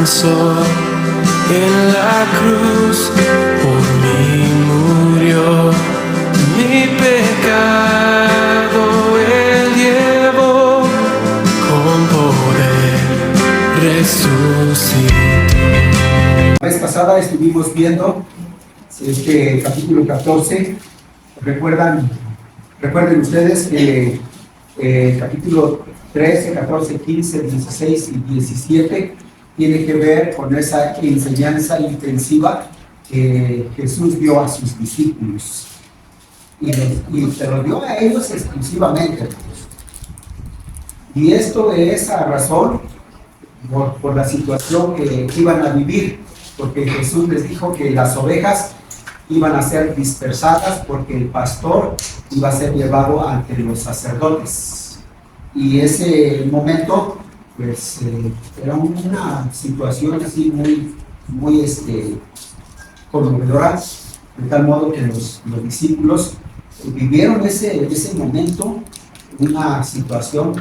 alcanzó, en la cruz por mí murió, mi pecado él llevó, con poder resucitó. La vez pasada estuvimos viendo este capítulo 14. Recuerden ustedes que capítulo 13, 14, 15, 16 y 17 tiene que ver con esa enseñanza intensiva que Jesús dio a sus discípulos y se lo dio a ellos exclusivamente. Y esto es a razón por la situación que iban a vivir, porque Jesús les dijo que las ovejas iban a ser dispersadas porque el pastor iba a ser llevado ante los sacerdotes. Y ese momento, pues, era una situación así muy conmovedora, de tal modo que los discípulos vivieron ese momento, una situación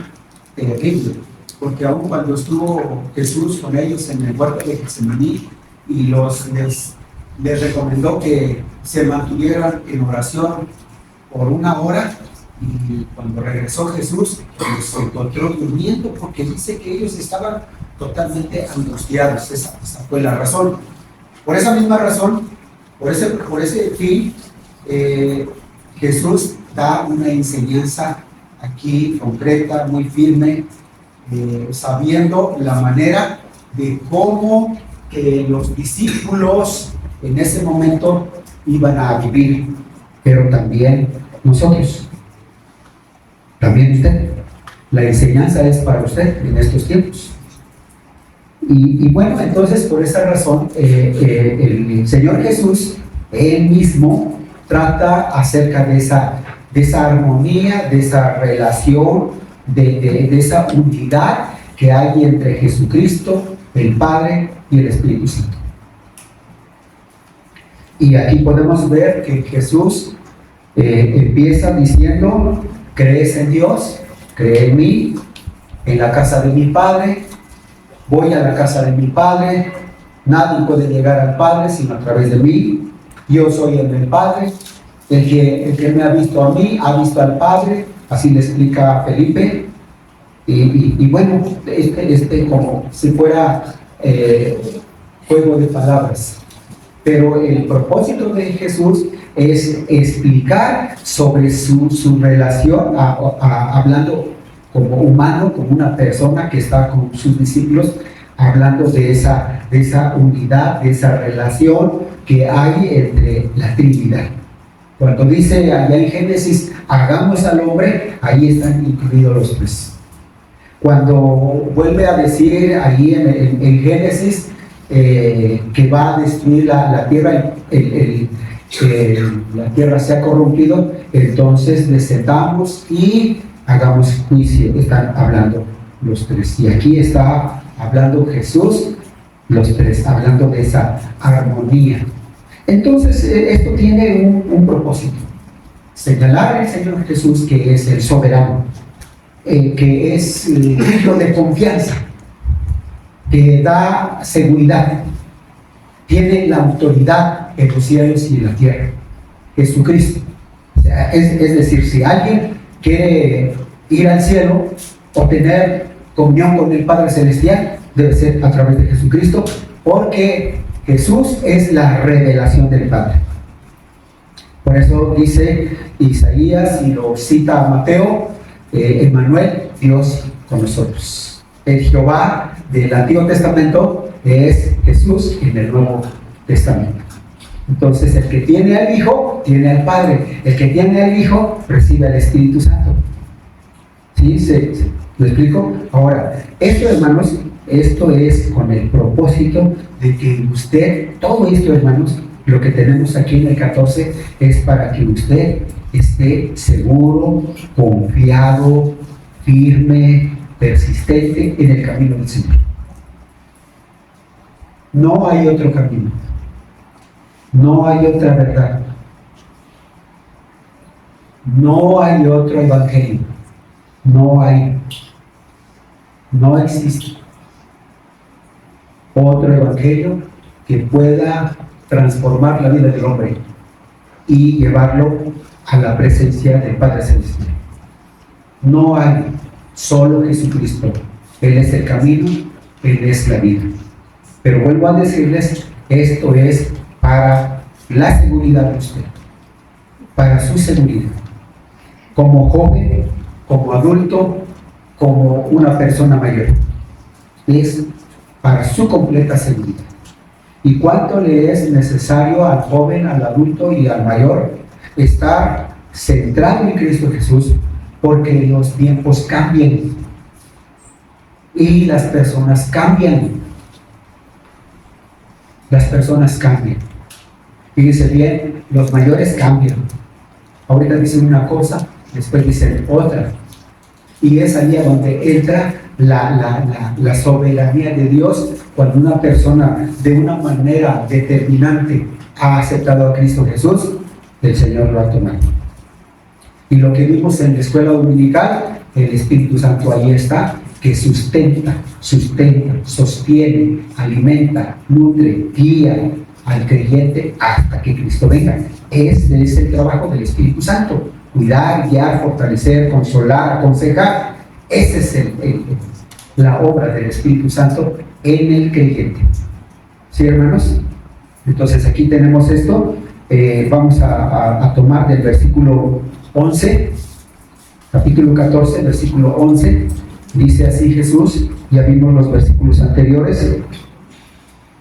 terrible, porque aun cuando estuvo Jesús con ellos en el huerto de Getsemaní y les recomendó que se mantuvieran en oración por 1 hora, y cuando regresó Jesús los encontró durmiendo, porque dice que ellos estaban totalmente angustiados. Esa fue la razón. Por esa misma razón, por ese fin, Jesús da una enseñanza aquí concreta, muy firme, sabiendo la manera de cómo los discípulos en ese momento iban a vivir, pero también nosotros, también usted. La enseñanza es para usted en estos tiempos. Y bueno, entonces por esa razón el Señor Jesús, Él mismo, trata acerca de esa armonía, de esa relación, de esa unidad que hay entre Jesucristo, el Padre y el Espíritu Santo. Y aquí podemos ver que Jesús empieza diciendo: ¿crees en Dios? Cree en mí. En la casa de mi Padre, voy a la casa de mi Padre. Nadie puede llegar al Padre sino a través de mí. Yo soy el del Padre. El que me ha visto a mí, ha visto al Padre. Así le explica a Felipe. Y bueno, como si fuera juego de palabras. Pero el propósito de Jesús es explicar sobre su relación, hablando como humano, como una persona que está con sus discípulos, hablando de esa unidad, de esa relación que hay entre la Trinidad. Cuando dice allá en Génesis, hagamos al hombre, ahí están incluidos los tres. Cuando vuelve a decir ahí en Génesis que va a destruir la tierra, la tierra se ha corrompido, entonces descendamos y hagamos juicio. Están hablando los tres. Y aquí está hablando Jesús, los tres, hablando de esa armonía. Entonces, esto tiene un propósito: señalar al Señor Jesús que es el soberano, que es digno de confianza, que da seguridad, tiene la autoridad en los cielos y en la tierra, Jesucristo. O sea, es decir, si alguien quiere ir al cielo o tener comunión con el Padre Celestial, debe ser a través de Jesucristo, porque Jesús es la revelación del Padre. Por eso dice Isaías, y lo cita Mateo, Emmanuel, Dios con nosotros. El Jehová del Antiguo Testamento es Jesús en el Nuevo Testamento. Entonces, el que tiene al Hijo, tiene al Padre. El que tiene al Hijo, recibe al Espíritu Santo. ¿Sí? ¿Lo explico? Ahora, esto, hermanos, esto es con el propósito de que usted, todo esto, hermanos, lo que tenemos aquí en el 14, es para que usted esté seguro, confiado, firme, persistente en el camino del Señor. No hay otro camino. No hay otra verdad. No hay otro evangelio. No existe. otro evangelio que pueda transformar la vida del hombre y llevarlo a la presencia del Padre Celestial. No hay, solo Jesucristo. Él es el camino, Él es la vida. Pero vuelvo a decirles, esto es para la seguridad de usted, para su seguridad, como joven, como adulto, como una persona mayor. Es para su completa seguridad. ¿Y cuánto le es necesario al joven, al adulto y al mayor estar centrado en Cristo Jesús? Porque los tiempos cambian y las personas cambian. Las personas cambian. Fíjense bien, los mayores cambian. Ahorita dicen una cosa, después dicen otra. Y es ahí a donde entra la soberanía de Dios, cuando una persona de una manera determinante ha aceptado a Cristo Jesús, el Señor lo ha tomado. Y lo que vimos en la escuela dominical, el Espíritu Santo ahí está, que sustenta, sostiene, alimenta, nutre, guía al creyente hasta que Cristo venga. Ese es el trabajo del Espíritu Santo: cuidar, guiar, fortalecer, consolar, aconsejar. Esa es la obra del Espíritu Santo en el creyente. ¿Sí, hermanos? Entonces aquí tenemos esto. Vamos a tomar del versículo 11, capítulo 14, versículo 11. Dice así Jesús, ya vimos los versículos anteriores,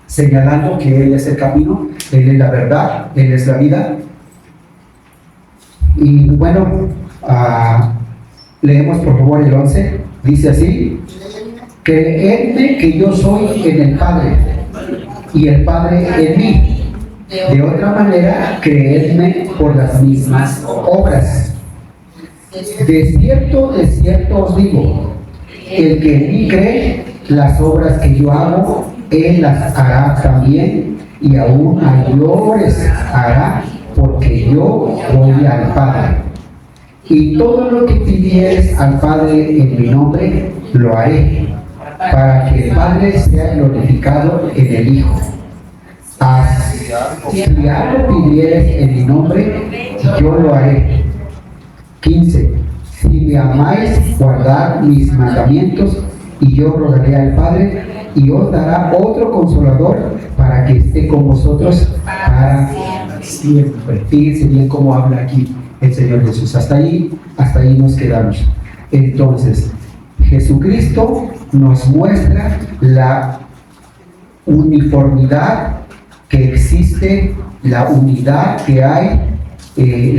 señalando que Él es el camino, Él es la verdad, Él es la vida. Y bueno, leemos por favor el 11. Dice así: creedme que yo soy en el Padre y el Padre en mí. De otra manera, creedme por las mismas obras. De cierto os digo, el que en mí cree, las obras que yo hago, él las hará también, y aún mayores hará, porque yo voy al Padre. Y todo lo que pidieres al Padre en mi nombre, lo haré, para que el Padre sea glorificado en el Hijo. Si algo pidieres en mi nombre, yo lo haré. 15. Si me amáis, guardad mis mandamientos, y yo rogaré al Padre, y os dará otro consolador para que esté con vosotros para siempre. Fíjense bien cómo habla aquí el Señor Jesús. Hasta ahí nos quedamos. Entonces, Jesucristo nos muestra la uniformidad que existe, la unidad que hay,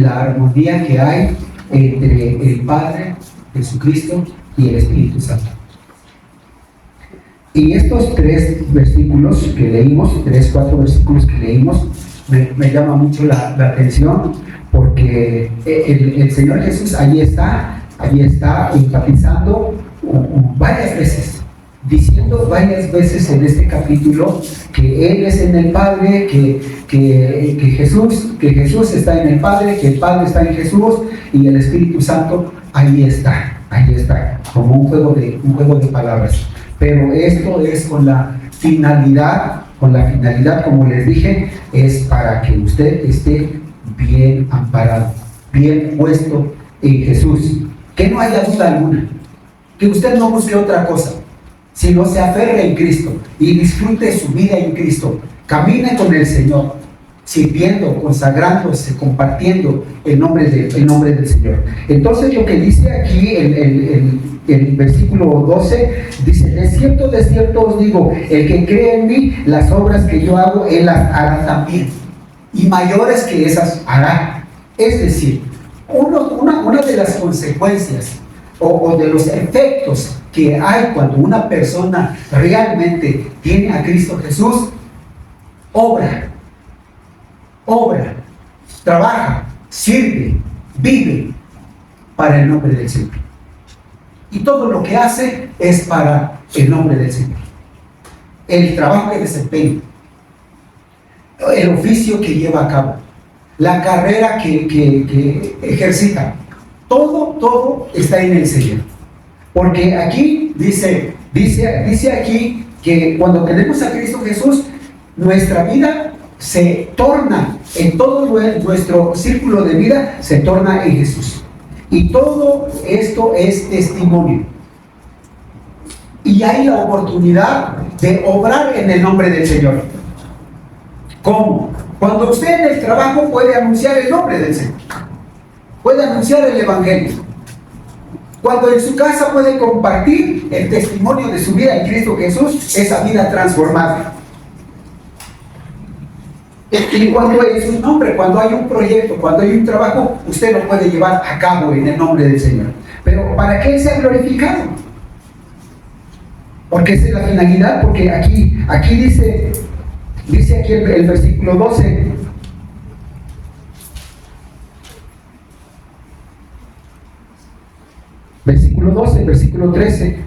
la armonía que hay entre el Padre, Jesucristo y el Espíritu Santo. Y estos 3 versículos que leímos, 4 versículos que leímos, me llama mucho la atención, porque el Señor Jesús ahí está enfatizando varias veces, diciendo varias veces en este capítulo que Él es en el Padre, que Jesús está en el Padre, que el Padre está en Jesús, y el Espíritu Santo ahí está, como un juego de palabras. Pero esto es con la finalidad, como les dije, es para que usted esté bien amparado, bien puesto en Jesús, que no haya duda alguna, que usted no busque otra cosa, sino se aferre en Cristo y disfrute su vida en Cristo. Camine con el Señor, sirviendo, consagrándose, compartiendo el nombre del Señor. Entonces lo que dice aquí el versículo 12, dice: de cierto os digo, el que cree en mí, las obras que yo hago, él las hará también, y mayores que esas hará. Es decir, una de las consecuencias o de los efectos que hay cuando una persona realmente tiene a Cristo Jesús: obra, trabaja, sirve, vive para el nombre del Señor. Y todo lo que hace es para el nombre del Señor. El trabajo que desempeña, el oficio que lleva a cabo, la carrera que ejercita, todo está en el Señor. Porque aquí dice aquí que cuando tenemos a Cristo Jesús, nuestra vida se torna, en todo nuestro círculo de vida, se torna en Jesús. Y todo esto es testimonio. Y hay la oportunidad de obrar en el nombre del Señor. ¿Cómo? Cuando usted en el trabajo puede anunciar el nombre del Señor, puede anunciar el Evangelio. Cuando en su casa puede compartir el testimonio de su vida en Cristo Jesús, esa vida transformada. Y cuando es un nombre, cuando hay un proyecto, cuando hay un trabajo, usted lo puede llevar a cabo en el nombre del Señor. Pero para que Él sea glorificado. Porque esa es la finalidad, porque aquí dice aquí el versículo 12. Versículo 12, versículo 13.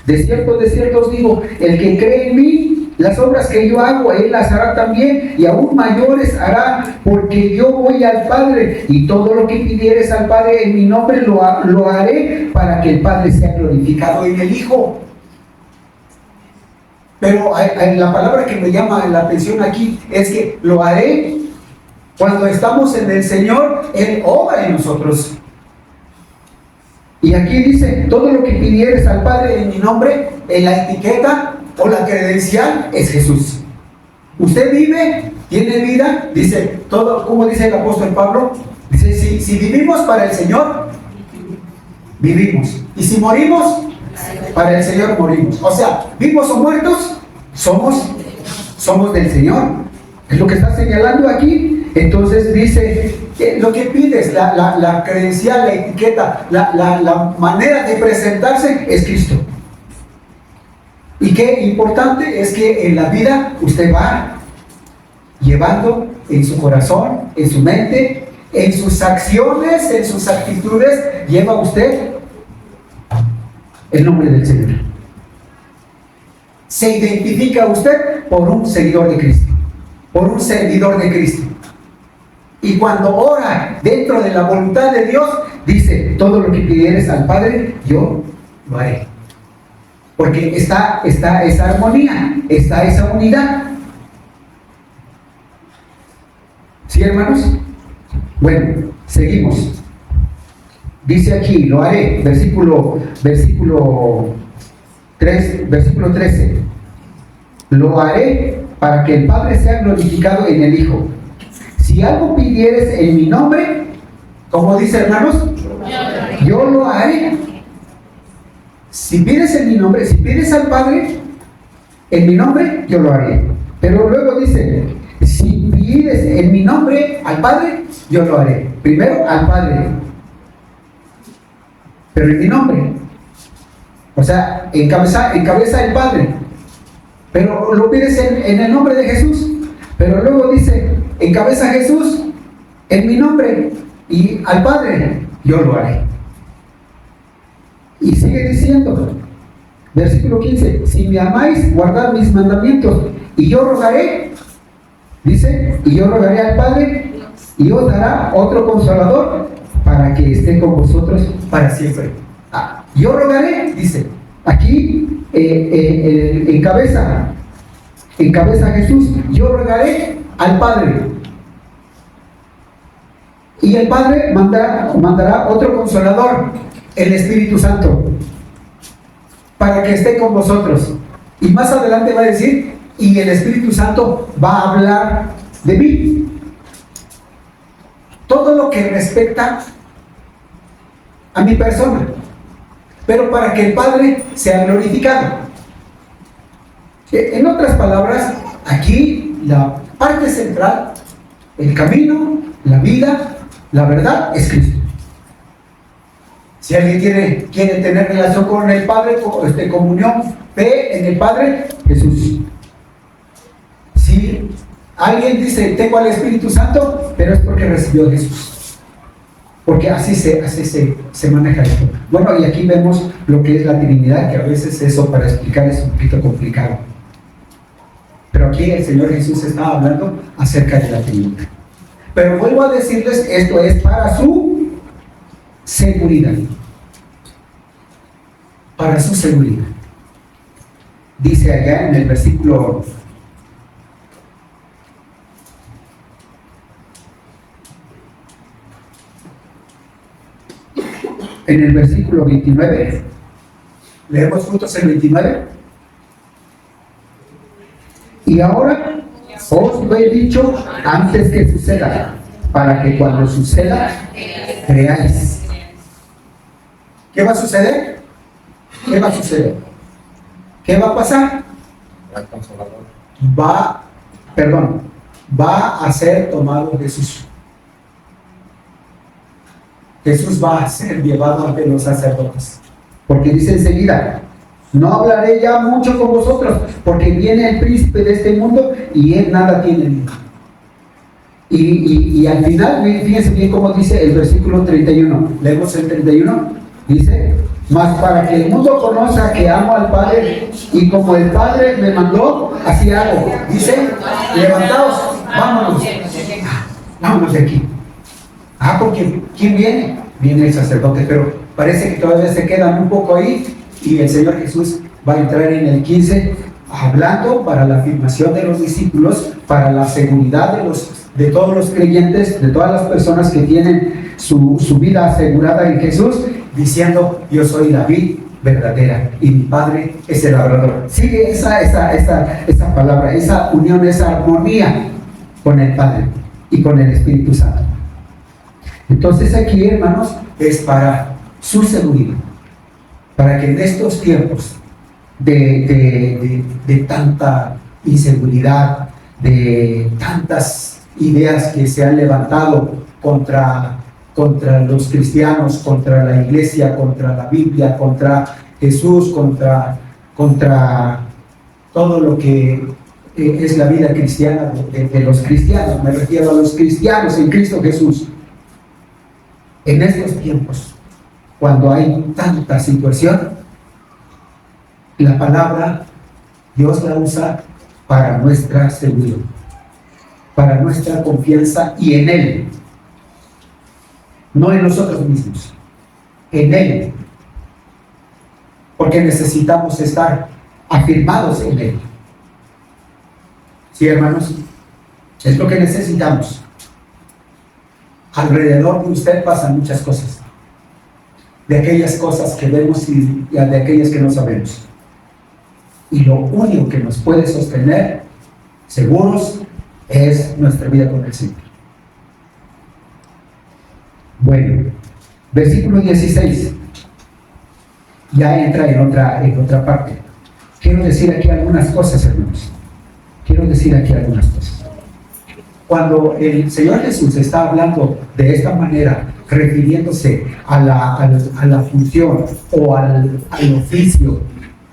De cierto os digo, el que cree en mí, las obras que yo hago, él las hará también, y aún mayores hará, porque yo voy al Padre, y todo lo que pidieres al Padre en mi nombre lo haré, para que el Padre sea glorificado en el Hijo. Pero la palabra que me llama la atención aquí es que lo haré. Cuando estamos en el Señor, Él obra en nosotros. Y aquí dice, todo lo que pidieres al Padre en mi nombre, en la etiqueta o la credencial es Jesús. Usted vive, tiene vida, dice todo, como dice el apóstol Pablo, dice, si vivimos para el Señor, vivimos. Y si morimos, para el Señor morimos. O sea, vivos o muertos, somos del Señor. Es lo que está señalando aquí. Entonces dice, lo que pides, la credencial, la etiqueta, la manera de presentarse es Cristo. Y qué importante es que en la vida usted va llevando en su corazón, en su mente, en sus acciones, en sus actitudes, lleva usted el nombre del Señor. Se identifica usted por un seguidor de Cristo, por un servidor de Cristo. Y cuando ora dentro de la voluntad de Dios, dice, todo lo que pidieres al Padre, yo lo haré. Porque está esa armonía, está esa unidad. ¿Sí, hermanos? Bueno, seguimos. Dice aquí, lo haré, versículo 13. Lo haré para que el Padre sea glorificado en el Hijo. Si algo pidieres en mi nombre, como dice, hermanos, yo lo haré. Si pides en mi nombre, si pides al Padre en mi nombre, yo lo haré. Pero luego dice, si pides en mi nombre al Padre, yo lo haré. Primero al Padre, pero en mi nombre. O sea, encabeza el Padre. Pero lo pides en el nombre de Jesús. Pero luego dice, encabeza a Jesús en mi nombre y al Padre, yo lo haré. Y sigue diciendo, versículo 15, si me amáis, guardad mis mandamientos, y yo rogaré, dice, y yo rogaré al Padre, y os dará otro consolador, para que esté con vosotros para siempre. Yo rogaré, dice, aquí encabeza a Jesús, yo rogaré al Padre. Y el Padre mandará otro consolador, el Espíritu Santo, para que esté con vosotros. Y más adelante va a decir, y el Espíritu Santo va a hablar de mí. Todo lo que respecta a mi persona, pero para que el Padre sea glorificado. En otras palabras, aquí la parte central, el camino, la vida, la verdad es Cristo. Si alguien quiere tener relación con el Padre, comunión, fe en el Padre, Jesús. Si alguien dice, tengo al Espíritu Santo, pero es porque recibió a Jesús. Porque así se maneja esto. Bueno, y aquí vemos lo que es la Trinidad, que a veces eso para explicar es un poquito complicado. Pero aquí el Señor Jesús está hablando acerca de la Trinidad. Pero vuelvo a decirles, esto es para su seguridad. Para su seguridad. dice allá en el versículo 29, leemos juntos el 29. Y ahora os lo he dicho antes que suceda, para que cuando suceda, creáis. ¿Qué va a suceder? ¿Qué va a suceder? ¿Qué va a pasar? Va a ser tomado Jesús. Jesús va a ser llevado ante los sacerdotes. Porque dice enseguida, no hablaré ya mucho con vosotros, porque viene el príncipe de este mundo y él nada tiene. Y al final, fíjense bien cómo dice el versículo 31. Leemos el 31. Dice, mas para que el mundo conozca que amo al Padre, y como el Padre me mandó, así hago. Dice, levantaos, vámonos de aquí. Porque ¿quién viene? Viene el sacerdote, pero parece que todavía se quedan un poco ahí, y el Señor Jesús va a entrar en el 15, hablando para la afirmación de los discípulos, para la seguridad de todos los creyentes, de todas las personas que tienen su vida asegurada en Jesús, diciendo, yo soy la vid verdadera y mi Padre es el labrador. Sigue esa palabra, esa unión, esa armonía con el Padre y con el Espíritu Santo. Entonces aquí, hermanos, es para su seguridad, para que en estos tiempos de tanta inseguridad, de tantas ideas que se han levantado contra los cristianos, contra la iglesia, contra la Biblia, contra Jesús, contra todo lo que es la vida cristiana de los cristianos. Me refiero a los cristianos en Cristo Jesús. En estos tiempos, cuando hay tanta situación, la palabra Dios la usa para nuestra seguridad, para nuestra confianza y en Él, no en nosotros mismos, en Él, porque necesitamos estar afirmados en Él. ¿Sí, hermanos? Es lo que necesitamos. Alrededor de usted pasan muchas cosas, de aquellas cosas que vemos y de aquellas que no sabemos. Y lo único que nos puede sostener seguros es nuestra vida con el Señor. Bueno, versículo 16. Ya entra en otra parte. Quiero decir aquí algunas cosas, hermanos. Cuando el Señor Jesús está hablando de esta manera, refiriéndose a la función o al oficio,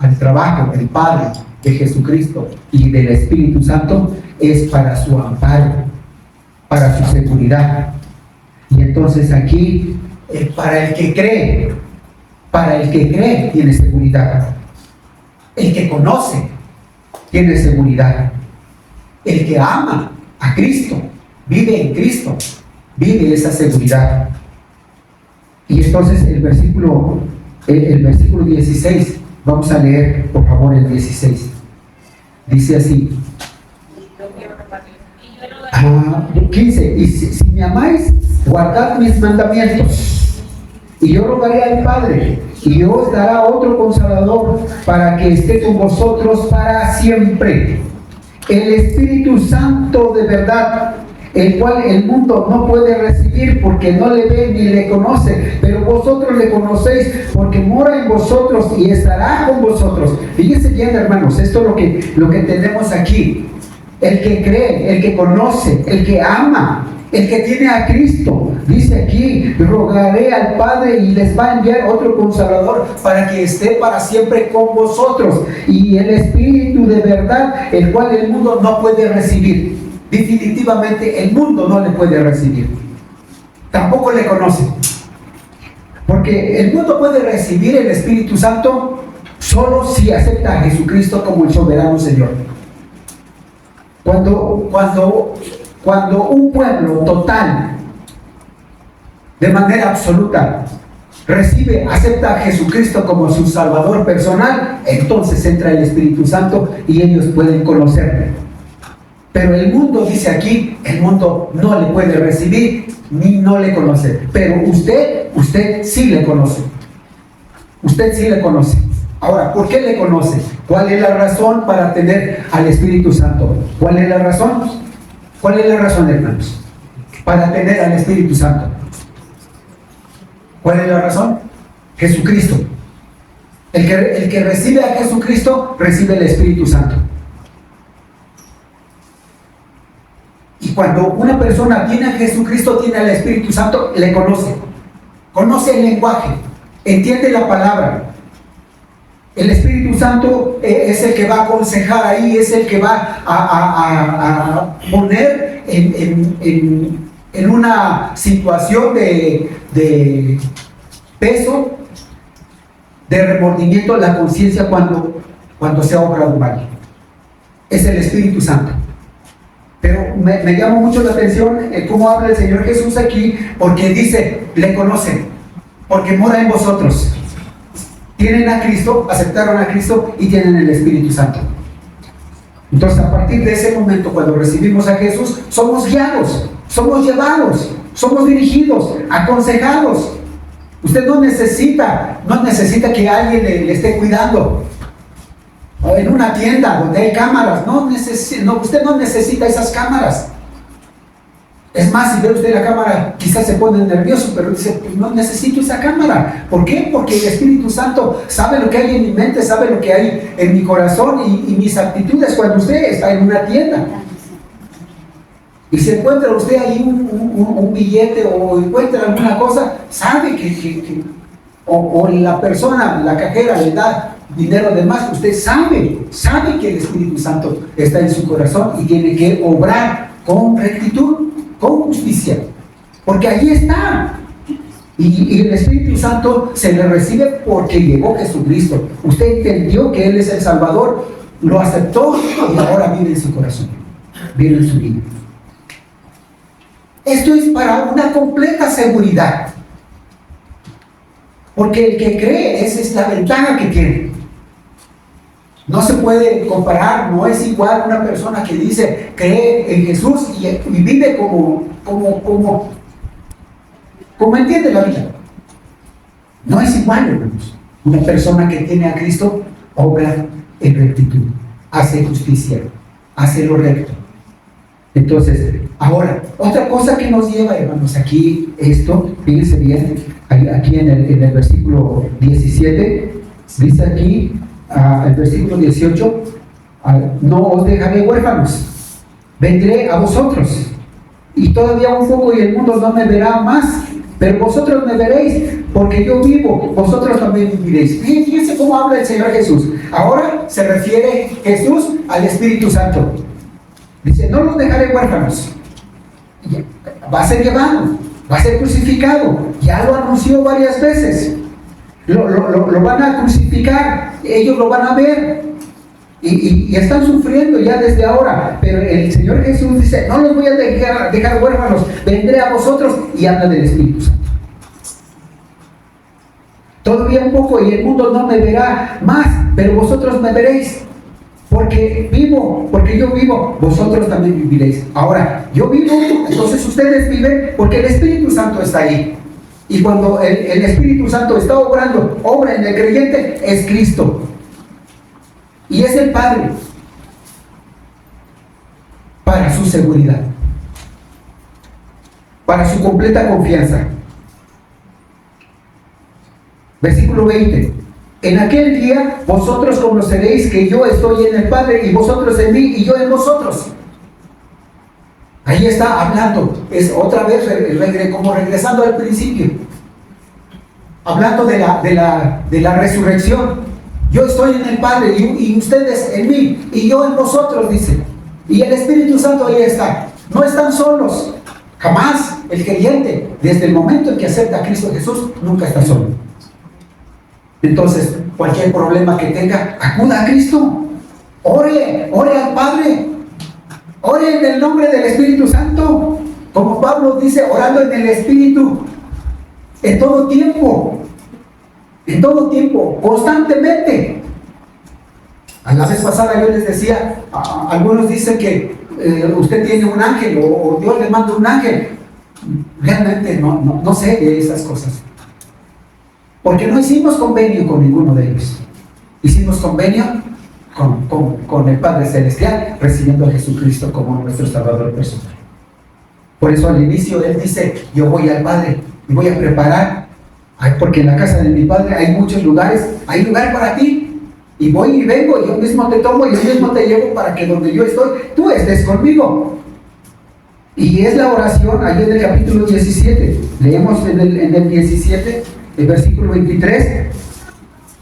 al trabajo del Padre, de Jesucristo y del Espíritu Santo, es para su amparo, para su seguridad. Y entonces aquí, para el que cree tiene seguridad. El que conoce tiene seguridad. El que ama a Cristo, vive en Cristo, vive esa seguridad. Y entonces el versículo 16, vamos a leer por favor el 16. Dice así, 15, y si me amáis, guardad mis mandamientos, y yo rogaré al Padre, y os dará otro Consolador, para que esté con vosotros para siempre, el Espíritu Santo de verdad, el cual el mundo no puede recibir porque no le ve ni le conoce, pero vosotros le conocéis porque mora en vosotros y estará con vosotros. Fíjense bien, hermanos, esto es lo que tenemos aquí. El que cree, el que conoce, el que ama, el que tiene a Cristo, dice aquí, rogaré al Padre y les va a enviar otro Consolador para que esté para siempre con vosotros, y el Espíritu de verdad, el cual el mundo no puede recibir. Definitivamente el mundo no le puede recibir, tampoco le conoce, porque el mundo puede recibir el Espíritu Santo solo si acepta a Jesucristo como el soberano Señor. Cuando un pueblo total, de manera absoluta, recibe, acepta a Jesucristo como su Salvador personal, entonces entra el Espíritu Santo y ellos pueden conocerle. Pero el mundo, dice aquí, el mundo no le puede recibir ni no le conoce. Pero usted sí le conoce. Usted sí le conoce. Ahora, ¿por qué le conoce? ¿Cuál es la razón para tener al Espíritu Santo? ¿Cuál es la razón? ¿Cuál es la razón, hermanos? Para tener al Espíritu Santo. ¿Cuál es la razón? Jesucristo. El que recibe a Jesucristo, recibe el Espíritu Santo. Y cuando una persona tiene a Jesucristo, tiene al Espíritu Santo, le conoce. Conoce el lenguaje, entiende la palabra. El Espíritu Santo es el que va a aconsejar ahí, es el que va a poner en una situación de peso, de remordimiento, la conciencia cuando se ha obrado mal. Es el Espíritu Santo. Pero me llama mucho la atención cómo habla el Señor Jesús aquí, porque dice, le conocen, porque mora en vosotros. Tienen a Cristo, aceptaron a Cristo y tienen el Espíritu Santo. Entonces, a partir de ese momento, cuando recibimos a Jesús, somos guiados, somos llevados, somos dirigidos, aconsejados. Usted no necesita que alguien le esté cuidando. O en una tienda donde hay cámaras, usted no necesita esas cámaras. Es más, si ve usted la cámara, quizás se pone nervioso, pero dice, pues no necesito esa cámara. ¿Por qué? Porque el Espíritu Santo sabe lo que hay en mi mente, sabe lo que hay en mi corazón y mis actitudes cuando usted está en una tienda. Y si encuentra usted ahí un billete o encuentra alguna cosa, sabe o la persona, la cajera le da dinero de más, usted sabe que el Espíritu Santo está en su corazón y tiene que obrar con rectitud, con justicia, porque allí está. Y el Espíritu Santo se le recibe porque llegó Jesucristo. Usted entendió que Él es el Salvador, lo aceptó y ahora vive en su corazón, vive en su vida. Esto es para una completa seguridad, porque el que cree, esa es la ventaja que tiene. No se puede comparar, no es igual una persona que dice, cree en Jesús y vive como entiende la vida. No es igual, hermanos. Una persona que tiene a Cristo obra en rectitud, hace justicia, hace lo recto. Entonces, ahora, otra cosa que nos lleva, hermanos, aquí, fíjense bien, aquí en el versículo 17, dice aquí, el versículo 18, no os dejaré huérfanos, vendré a vosotros, y todavía un poco y el mundo no me verá más, pero vosotros me veréis, porque yo vivo, vosotros también viviréis. Fíjense cómo habla el Señor Jesús. Ahora se refiere Jesús al Espíritu Santo. Dice, no los dejaré huérfanos. Va a ser llevado, va a ser crucificado. Ya lo anunció varias veces. Lo van a crucificar, ellos lo van a ver. Y están sufriendo ya desde ahora. Pero el Señor Jesús dice, no los voy a dejar huérfanos, vendré a vosotros, y habla del Espíritu Santo. Todavía un poco y el mundo no me verá más, pero vosotros me veréis. Porque yo vivo, vosotros también viviréis. Ahora, yo vivo, entonces ustedes viven, porque el Espíritu Santo está ahí. Y cuando el Espíritu Santo está obra en el creyente, es Cristo. Y es el Padre. Para su seguridad. Para su completa confianza. Versículo 20. En aquel día vosotros conoceréis que yo estoy en el Padre y vosotros en mí y yo en vosotros. Ahí está hablando, es otra vez como regresando al principio, hablando de la resurrección. Yo estoy en el Padre y ustedes en mí y yo en vosotros, dice. Y el Espíritu Santo ahí está. No están solos, jamás. El creyente, desde el momento en que acepta a Cristo Jesús, nunca está solo. Entonces, cualquier problema que tenga, acuda a Cristo, ore al Padre, ore en el nombre del Espíritu Santo, como Pablo dice, orando en el Espíritu en todo tiempo. En todo tiempo, constantemente. A la vez pasada yo les decía, algunos dicen que usted tiene un ángel o Dios le manda un ángel. Realmente no sé de esas cosas. Porque no hicimos convenio con ninguno de ellos. Hicimos convenio con el Padre Celestial, recibiendo a Jesucristo como nuestro Salvador personal. Por eso al inicio Él dice, yo voy al Padre y voy a preparar, porque en la casa de mi Padre hay muchos lugares, hay lugar para ti. Y voy y vengo, y yo mismo te tomo, y yo mismo te llevo para que donde yo estoy, tú estés conmigo. Y es la oración, ahí en el capítulo 17, leemos en el 17, el versículo 23,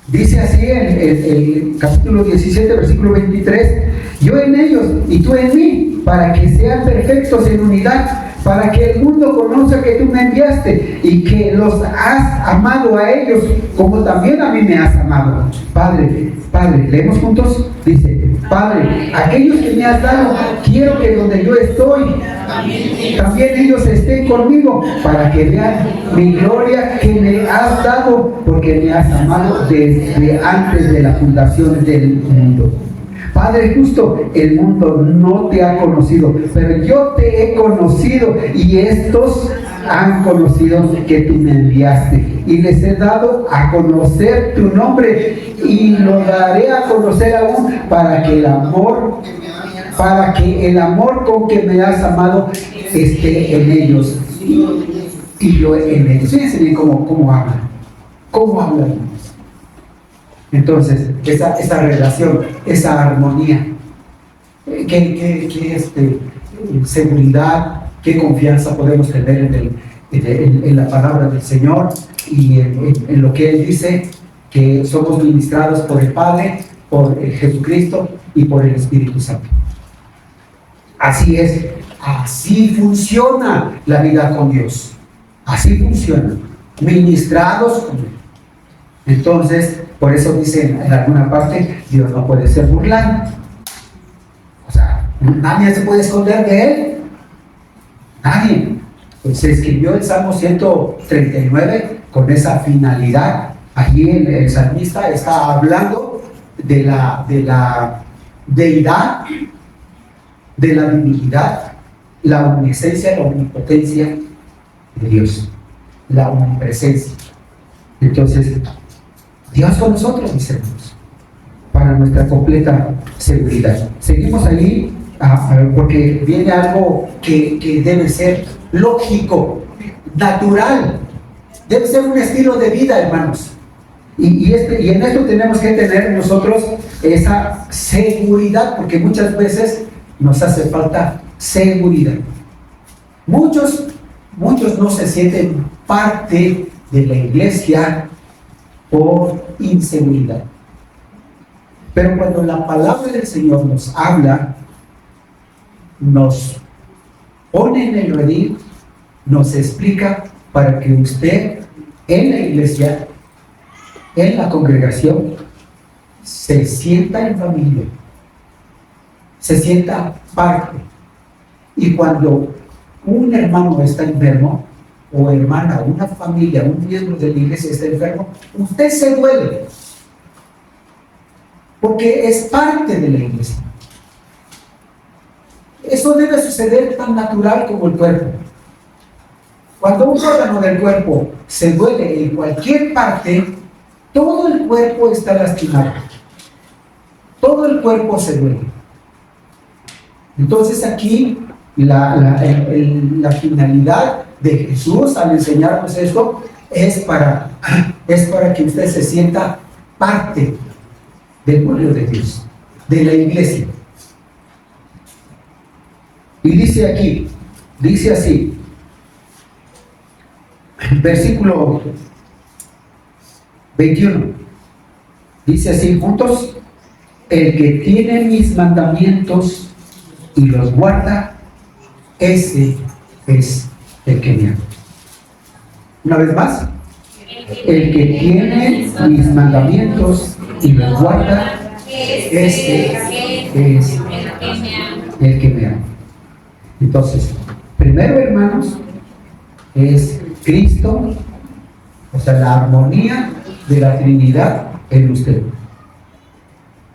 dice así el capítulo 17, versículo 23, yo en ellos y tú en mí, para que sean perfectos en unidad, para que el mundo conozca que tú me enviaste y que los has amado a ellos como también a mí me has amado. Padre, leemos juntos, dice, Padre, aquellos que me has dado, quiero que donde yo estoy, también ellos estén conmigo, para que vean mi gloria que me has dado, porque me has amado desde antes de la fundación del mundo. Padre justo, el mundo no te ha conocido, pero yo te he conocido y estos han conocido que tú me enviaste y les he dado a conocer tu nombre y lo daré a conocer aún para que el amor con que me has amado esté en ellos y yo en ellos. Fíjense bien cómo habla. Entonces, esa relación, esa armonía, qué seguridad, qué confianza podemos tener en la palabra del Señor y en lo que Él dice, que somos ministrados por el Padre, por el Jesucristo y por el Espíritu Santo. Así es, así funciona la vida con Dios. Así funciona, ministrados con Él. Entonces, por eso dicen en alguna parte, Dios no puede ser burlado. O sea, nadie se puede esconder de Él. Nadie. Pues se escribió el Salmo 139 con esa finalidad. Allí el salmista está hablando de la deidad, de la divinidad, la omnisciencia, la omnipotencia de Dios, la omnipresencia. Entonces, Dios con nosotros, mis hermanos, para nuestra completa seguridad. Seguimos ahí, porque viene algo que debe ser lógico, natural, debe ser un estilo de vida, hermanos. Y en esto tenemos que tener nosotros esa seguridad, porque muchas veces nos hace falta seguridad. Muchos no se sienten parte de la iglesia por inseguridad. Pero cuando la palabra del Señor nos habla, nos pone en el redil, nos explica para que usted en la iglesia, en la congregación, se sienta en familia, se sienta parte. Y cuando un hermano está enfermo, o hermana, una familia, un miembro de la iglesia está enfermo, usted se duele, porque es parte de la iglesia. Eso debe suceder tan natural como el cuerpo. Cuando un órgano del cuerpo se duele en cualquier parte, todo el cuerpo está lastimado. Todo el cuerpo se duele. Entonces aquí la finalidad de Jesús al enseñarnos esto es para que usted se sienta parte del pueblo de Dios, de la iglesia. Y dice así, versículo 21, dice así juntos: el que tiene mis mandamientos y los guarda, ese es el que me ama. Una vez más, el que tiene mis mandamientos y los guarda, ese es el que me ama. Entonces, primero, hermanos, es Cristo, o sea, la armonía de la Trinidad en usted.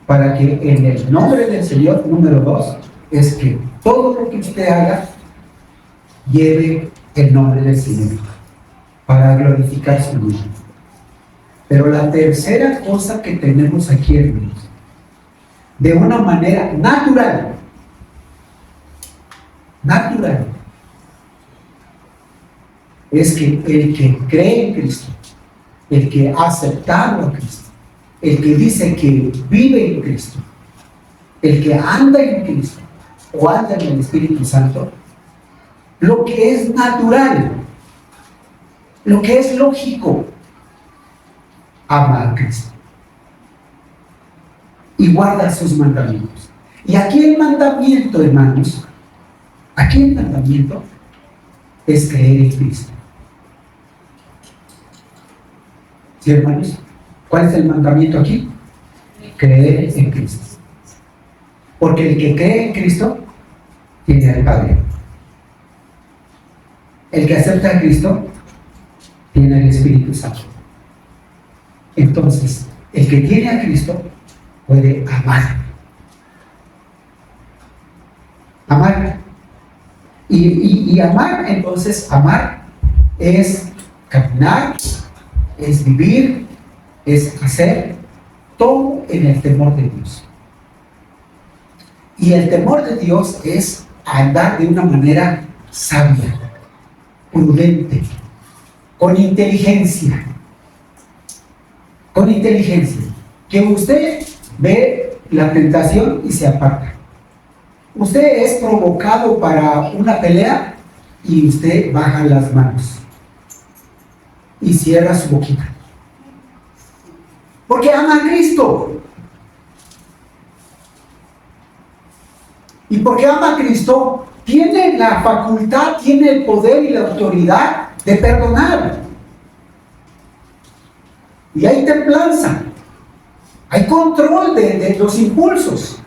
Para que en el nombre del Señor, número 2, es que todo lo que usted haga lleve el nombre del Señor para glorificar su nombre. Pero la tercera cosa que tenemos aquí, hermanos, de una manera natural, es que el que cree en Cristo, el que ha aceptado a Cristo, el que dice que vive en Cristo, el que anda en Cristo o anda en el Espíritu Santo, lo que es natural, lo que es lógico, ama a Cristo y guarda sus mandamientos. Y aquí el mandamiento, hermanos, aquí el mandamiento es creer en Cristo. ¿Sí, hermanos? ¿Cuál es el mandamiento aquí? Creer en Cristo. Porque el que cree en Cristo tiene al Padre. El que acepta a Cristo tiene al Espíritu Santo. Entonces, el que tiene a Cristo puede amar. Amar. Y amar, entonces, amar es caminar, es vivir, es hacer todo en el temor de Dios. Y el temor de Dios es andar de una manera sabia, prudente, con inteligencia. Con inteligencia. Que usted ve la tentación y se aparta. Usted es provocado para una pelea y usted baja las manos y cierra su boquita. Porque ama a Cristo. Y porque ama a Cristo, tiene la facultad, tiene el poder y la autoridad de perdonar. Y hay templanza, hay control de los impulsos.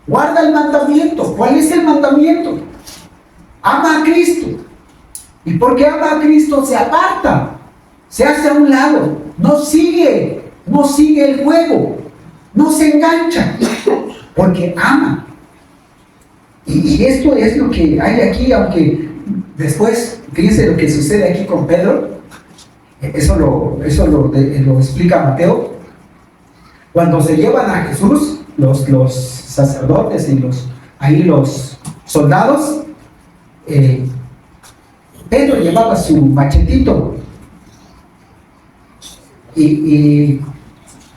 Guarda el mandamiento. ¿Cuál es el mandamiento? Ama a Cristo. Y porque ama a Cristo se aparta, se hace a un lado, no sigue el juego, no se engancha, porque ama. Y esto es lo que hay aquí, aunque después, fíjense lo que sucede aquí con Pedro. Eso lo explica Mateo. Cuando se llevan a Jesús, los sacerdotes y los soldados, Pedro llevaba su machetito. Y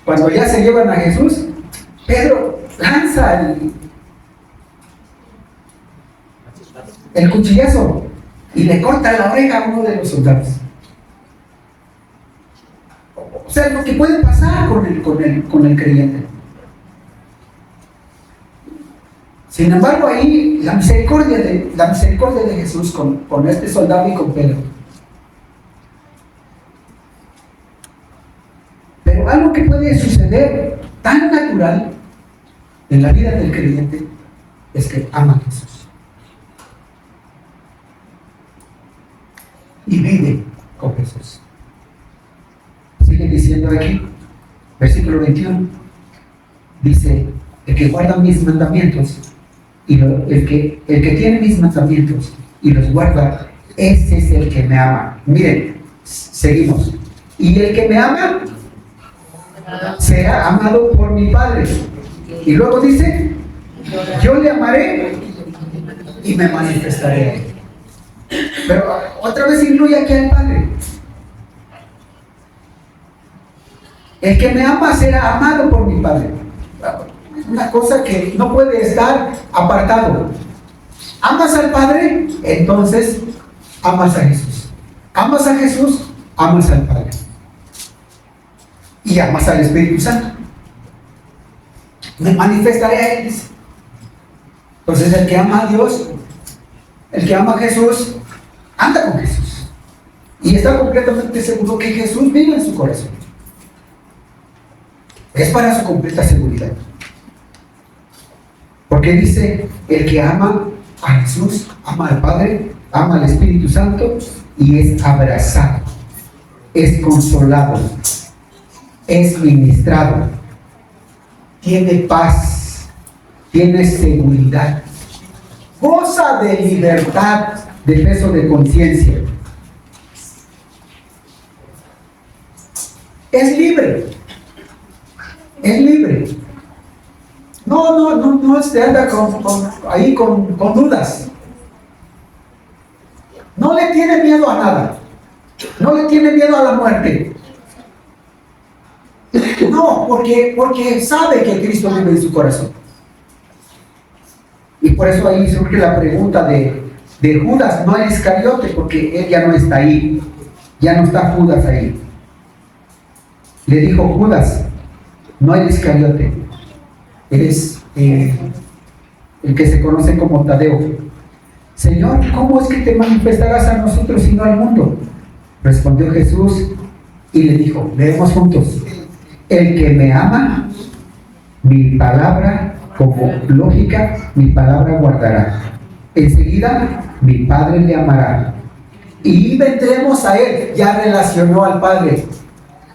cuando ya se llevan a Jesús, Pedro lanza el cuchillazo y le corta la oreja a uno de los soldados. O sea, lo que puede pasar con el creyente. Sin embargo, ahí la misericordia de Jesús con este soldado y con Pedro. Pero algo que puede suceder tan natural en la vida del creyente es que ama a Jesús y vive con Jesús. Sigue diciendo aquí, versículo 21, dice: el que guarda mis mandamientos y el que tiene mis mandamientos y los guarda, ese es el que me ama. Miren, seguimos. Y el que me ama será amado por mi Padre. Y luego dice: yo le amaré y me manifestaré a él. Pero otra vez incluye aquí al Padre. El que me ama será amado por mi Padre. Una cosa que no puede estar apartado. Amas al Padre, entonces amas a Jesús. Amas a Jesús, amas al Padre. Y amas al Espíritu Santo. Me manifestaré a Él. Entonces el que ama a Dios, el que ama a Jesús, anda con Jesús. Y está completamente seguro que Jesús vive en su corazón. Es para su completa seguridad. Porque dice: el que ama a Jesús, ama al Padre, ama al Espíritu Santo y es abrazado es consolado, es ministrado, tiene paz, tiene seguridad, goza de libertad, de peso de conciencia. Es libre. Es libre. No se anda ahí con dudas. No le tiene miedo a nada. No le tiene miedo a la muerte. No, porque sabe que Cristo vive en su corazón. Y por eso ahí surge la pregunta de Judas, no el Iscariote, porque él ya no está ahí. Ya no está Judas ahí. Le dijo Judas, no el Iscariote, eres el que se conoce como Tadeo. Señor, ¿cómo es que te manifestarás a nosotros y no al mundo? Respondió Jesús y le dijo, leemos juntos, el que me ama, mi palabra, como lógica, mi palabra guardará. Enseguida mi Padre le amará. Y vendremos a Él, ya relacionó al Padre.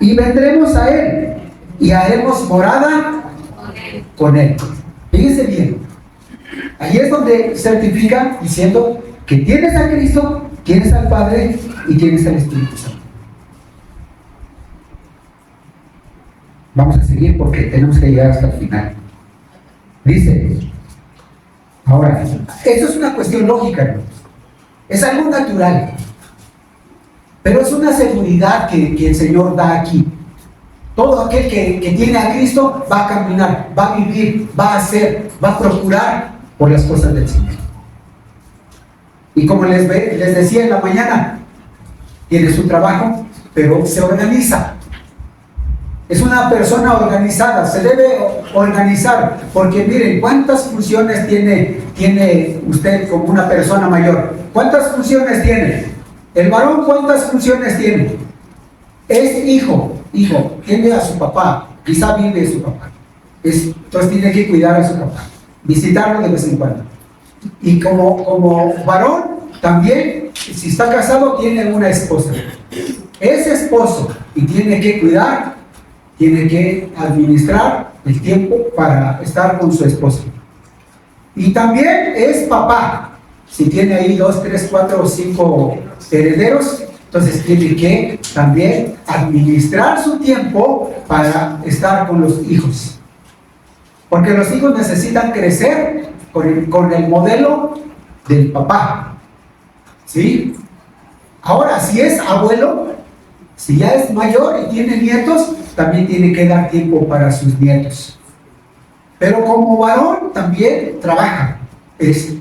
Y vendremos a Él y haremos morada con Él. Fíjense bien. Ahí es donde certifica diciendo que tienes a Cristo, tienes al Padre y tienes al Espíritu Santo. Vamos a seguir porque tenemos que llegar hasta el final. Dice, ahora, eso es una cuestión lógica, ¿no? Es algo natural, pero es una seguridad que el Señor da aquí. Todo aquel que tiene a Cristo va a caminar, va a vivir, va a hacer, va a procurar por las cosas del Señor. Y como les decía en la mañana, tiene su trabajo, pero se organiza. Es una persona organizada, se debe organizar, porque miren, ¿cuántas funciones tiene usted como una persona mayor? ¿Cuántas funciones tiene? El varón, ¿cuántas funciones tiene? Es hijo, tiene a su papá, quizá vive su papá. Entonces tiene que cuidar a su papá, visitarlo de vez en cuando. Y como varón, también, si está casado, tiene una esposa. Es esposo y tiene que cuidar, tiene que administrar el tiempo para estar con su esposa. Y también es papá. Si tiene ahí 2, 3, 4 o 5 herederos, entonces tiene que también administrar su tiempo para estar con los hijos. Porque los hijos necesitan crecer con el modelo del papá. ¿Sí? Ahora, si es abuelo, si ya es mayor y tiene nietos, también tiene que dar tiempo para sus nietos. Pero como varón también trabaja,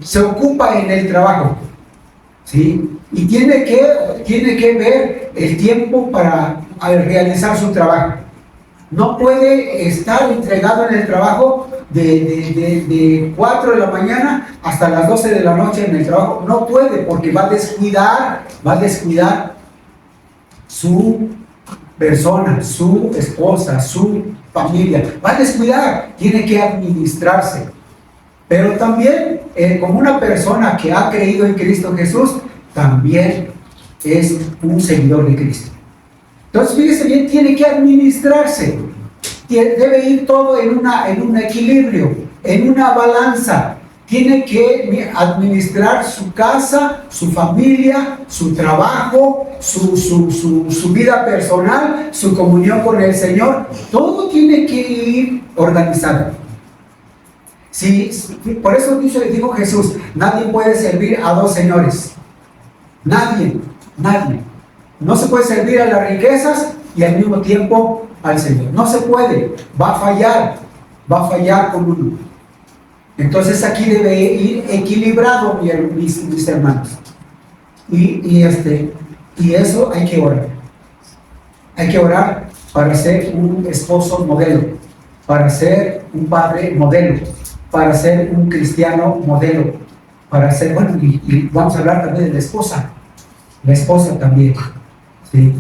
se ocupa en el trabajo, ¿sí? Y tiene que ver el tiempo para realizar su trabajo. No puede estar entregado en el trabajo de 4 de la mañana hasta las 12 de la noche en el trabajo. No puede, porque va a descuidar su persona, su esposa, su familia. Va a descuidar, tiene que administrarse. Pero también, como una persona que ha creído en Cristo Jesús, también es un seguidor de Cristo. Entonces, fíjese bien, tiene que administrarse. Debe ir todo en un equilibrio, en una balanza. Tiene que administrar su casa, su familia, su trabajo, su vida personal, su comunión con el Señor. Todo tiene que ir organizado. Sí, por eso dijo Jesús, nadie puede servir a dos señores. Nadie. No se puede servir a las riquezas y al mismo tiempo al Señor. No se puede, va a fallar con uno. Entonces aquí debe ir equilibrado, mis hermanos. Y eso hay que orar. Hay que orar para ser un esposo modelo, para ser un padre modelo, para ser un cristiano modelo, para ser, bueno, y vamos a hablar también de la esposa también, ¿sí?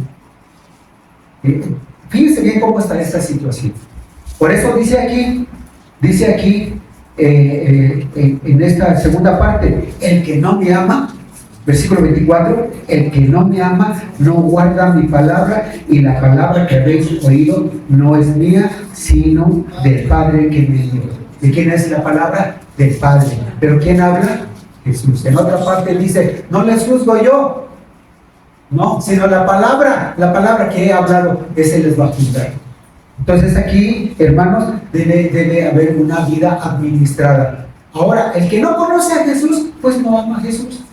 Fíjense bien cómo está esta situación. Por eso dice aquí en esta segunda parte, el que no me ama, Versículo 24, el que no me ama no guarda mi palabra, y la palabra que habéis oído no es mía, sino del Padre que me dio. ¿De quién es la palabra? Del Padre. ¿Pero quién habla? Jesús. En otra parte dice, no les juzgo yo, no, sino la palabra que he hablado, ese les va a juzgar. Entonces aquí, hermanos, debe haber una vida administrada. Ahora, el que no conoce a Jesús, pues no ama a Jesús.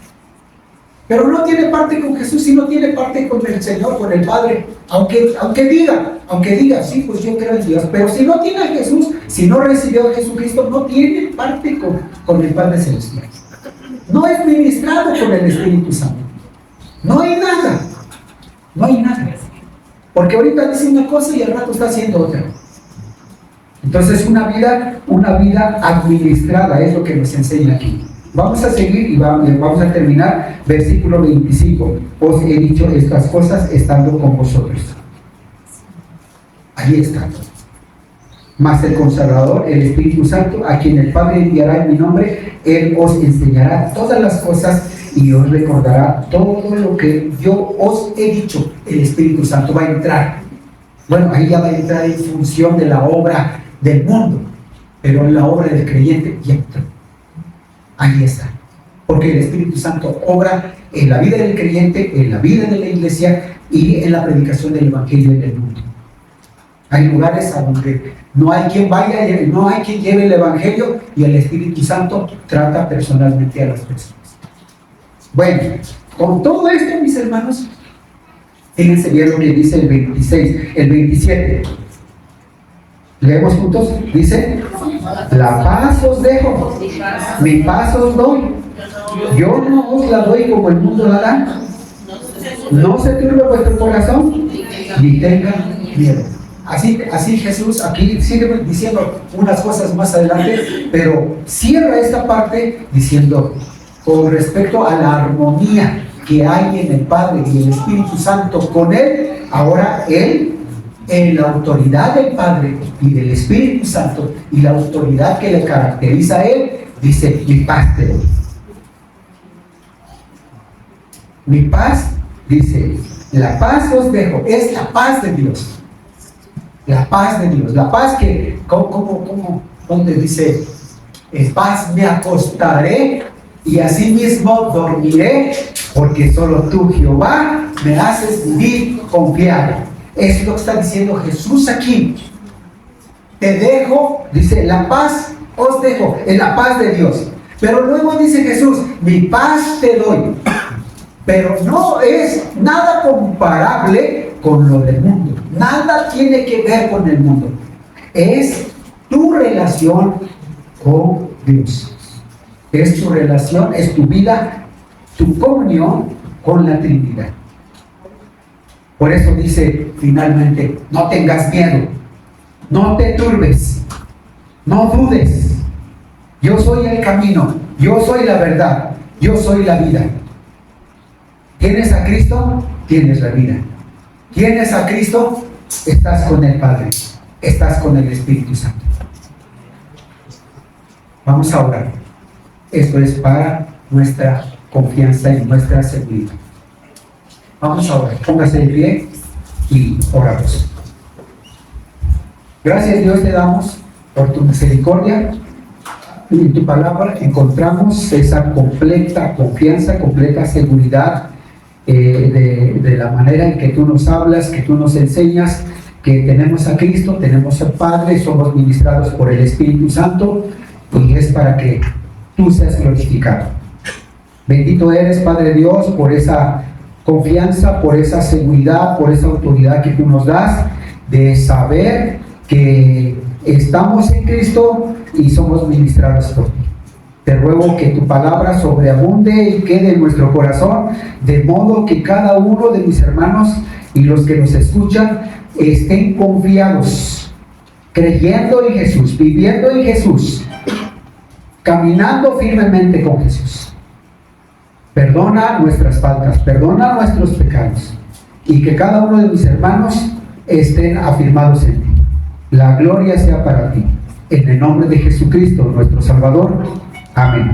Pero no tiene parte con Jesús y no tiene parte con el Señor, con el Padre. Aunque diga, sí, pues yo creo en Dios. Pero si no tiene a Jesús, si no recibió a Jesucristo, no tiene parte con el Padre Celestial. No es ministrado con el Espíritu Santo. No hay nada. Porque ahorita dice una cosa y al rato está haciendo otra. Entonces una vida administrada es lo que nos enseña aquí. Vamos a seguir y vamos a terminar. Versículo 25. Os he dicho estas cosas estando con vosotros. Ahí está. Mas el Consolador, el Espíritu Santo, a quien el Padre enviará en mi nombre, Él os enseñará todas las cosas y os recordará todo lo que yo os he dicho. El Espíritu Santo va a entrar. Bueno, ahí ya va a entrar en función de la obra del mundo, pero en la obra del creyente ya entró. Ahí está. Porque el Espíritu Santo obra en la vida del creyente, en la vida de la iglesia y en la predicación del Evangelio en el mundo. Hay lugares a donde no hay quien vaya, no hay quien lleve el Evangelio y el Espíritu Santo trata personalmente a las personas. Bueno, con todo esto, mis hermanos, fíjense bien lo que dice el 27. Leemos juntos. Dice: la paz os dejo, mi paz os doy. Yo no os la doy como el mundo la da. No se turbe vuestro corazón, ni tengan miedo. Así Jesús aquí sigue diciendo unas cosas más adelante, pero cierra esta parte diciendo, con respecto a la armonía que hay en el Padre y el Espíritu Santo con Él, ahora Él, en la autoridad del Padre y del Espíritu Santo y la autoridad que le caracteriza a Él, dice: mi paz te doy. Mi paz, dice, la paz os dejo, es la paz de Dios. La paz de Dios, la paz que, donde dice, en paz me acostaré y asimismo dormiré, porque solo tú, Jehová, me haces vivir confiado. Es lo que está diciendo Jesús aquí. Te dejo, dice, la paz os dejo, es la paz de Dios. Pero luego dice Jesús, mi paz te doy. Pero no es nada comparable con lo del mundo. Nada tiene que ver con el mundo. Es tu relación con Dios. Es tu relación, es tu vida, tu comunión con la Trinidad. Por eso dice finalmente, no tengas miedo, no te turbes, no dudes. Yo soy el camino, yo soy la verdad, yo soy la vida. ¿Tienes a Cristo? Tienes la vida. ¿Tienes a Cristo? Estás con el Padre, estás con el Espíritu Santo. Vamos a orar. Esto es para nuestra confianza y nuestra seguridad. Vamos a orar. Póngase de pie y oramos. Gracias, Dios, te damos por tu misericordia. Y en tu palabra encontramos esa completa confianza, completa seguridad de la manera en que tú nos hablas, que tú nos enseñas, que tenemos a Cristo, tenemos al Padre, somos ministrados por el Espíritu Santo, y es para que tú seas glorificado. Bendito eres, Padre Dios, por esa confianza, por esa seguridad, por esa autoridad que tú nos das, de saber que estamos en Cristo y somos ministrados por ti. Te ruego que tu palabra sobreabunde y quede en nuestro corazón, de modo que cada uno de mis hermanos y los que nos escuchan estén confiados, creyendo en Jesús, viviendo en Jesús, caminando firmemente con Jesús. Perdona nuestras faltas, perdona nuestros pecados, y que cada uno de mis hermanos estén afirmados en ti. La gloria sea para ti. En el nombre de Jesucristo, nuestro Salvador. Amén.